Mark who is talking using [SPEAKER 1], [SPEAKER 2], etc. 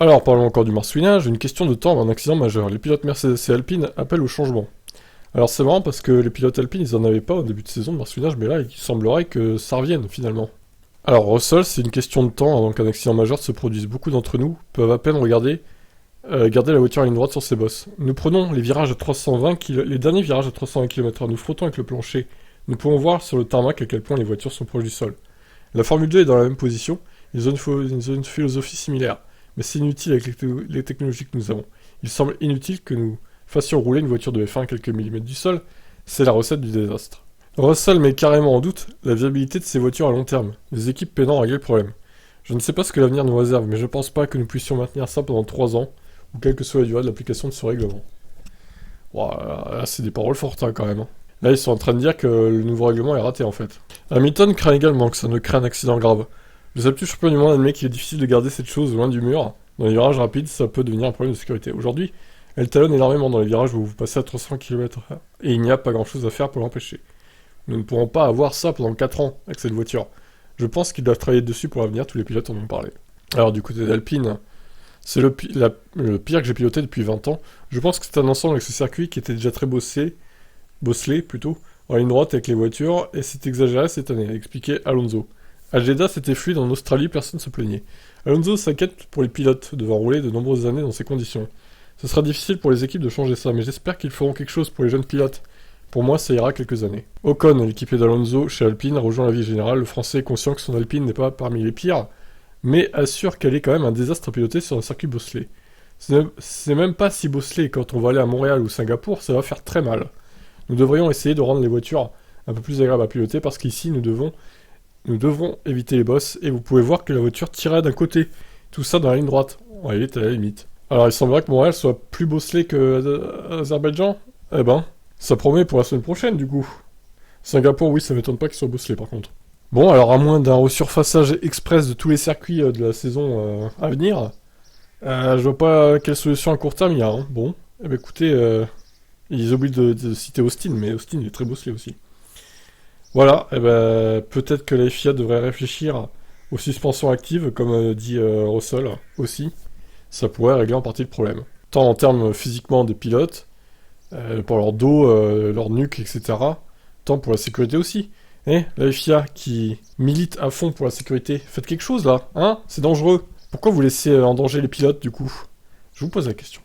[SPEAKER 1] Alors, parlons encore du marsouinage, une question de temps avant un accident majeur. Les pilotes Mercedes et Alpine appellent au changement. Alors c'est marrant parce que les pilotes Alpine, ils en avaient pas au début de saison de marsouinage, mais là, il semblerait que ça revienne finalement. Alors Russell, c'est une question de temps avant qu'un accident majeur se produise. Beaucoup d'entre nous peuvent à peine garder la voiture en ligne droite sur ses bosses. Nous prenons les derniers virages à 320 km/h, nous frottons avec le plancher. Nous pouvons voir sur le tarmac à quel point les voitures sont proches du sol. La Formule 2 est dans la même position, ils ont une philosophie similaire. Mais c'est inutile avec les technologies que nous avons. Il semble inutile que nous fassions rouler une voiture de F1 à quelques millimètres du sol. C'est la recette du désastre. Russell met carrément en doute la viabilité de ces voitures à long terme, les équipes peinant à régler le problème. Je ne sais pas ce que l'avenir nous réserve, mais je ne pense pas que nous puissions maintenir ça pendant 3 ans, ou quelle que soit la durée de l'application de ce règlement. Voilà, là, c'est des paroles fortes quand même. Là, ils sont en train de dire que le nouveau règlement est raté en fait. Hamilton craint également que ça ne crée un accident grave. Le septuple champion du monde admet qu'il est difficile de garder cette chose loin du mur. Dans les virages rapides, ça peut devenir un problème de sécurité. Aujourd'hui, elle talonne énormément dans les virages où vous passez à 300 km/h, et il n'y a pas grand chose à faire pour l'empêcher. Nous ne pourrons pas avoir ça pendant 4 ans avec cette voiture. Je pense qu'ils doivent travailler dessus pour l'avenir, tous les pilotes en ont parlé. Alors du côté d'Alpine, c'est le pire que j'ai piloté depuis 20 ans. Je pense que c'est un ensemble avec ce circuit qui était déjà très bosselé plutôt, en ligne droite avec les voitures, et c'est exagéré cette année, a expliqué Alonso. À Jeddah, c'était fluide, en Australie, personne ne se plaignait. Alonso s'inquiète pour les pilotes, devant rouler de nombreuses années dans ces conditions. Ce sera difficile pour les équipes de changer ça, mais j'espère qu'ils feront quelque chose pour les jeunes pilotes. Pour moi, ça ira quelques années. Ocon, l'équipier d'Alonso chez Alpine, rejoint la vie générale. Le Français est conscient que son Alpine n'est pas parmi les pires, mais assure qu'elle est quand même un désastre à piloter sur un circuit bosselé. C'est même pas si bosselé, quand on va aller à Montréal ou Singapour, ça va faire très mal. Nous devrions essayer de rendre les voitures un peu plus agréables à piloter, parce qu'ici, nous devrons éviter les bosses, et vous pouvez voir que la voiture tirait d'un côté. Tout ça dans la ligne droite. On va éviter à la limite. Alors il semblerait que Montréal soit plus bosselé que Azerbaïdjan. Eh ben, ça promet pour la semaine prochaine du coup. Singapour, oui, ça m'étonne pas qu'ils soient bosselés par contre. Bon, alors à moins d'un resurfaçage express de tous les circuits de la saison à venir, je vois pas quelle solution à court terme il y a. Hein. Bon, eh ben écoutez, ils oublient de citer Austin, mais Austin il est très bosselé aussi. Voilà, eh ben, peut-être que la FIA devrait réfléchir aux suspensions actives, comme dit Russell aussi. Ça pourrait régler en partie le problème. Tant en termes physiquement des pilotes, pour leur dos, leur nuque, etc. Tant pour la sécurité aussi. La FIA qui milite à fond pour la sécurité, faites quelque chose là, hein? C'est dangereux. Pourquoi vous laissez en danger les pilotes du coup? Je vous pose la question.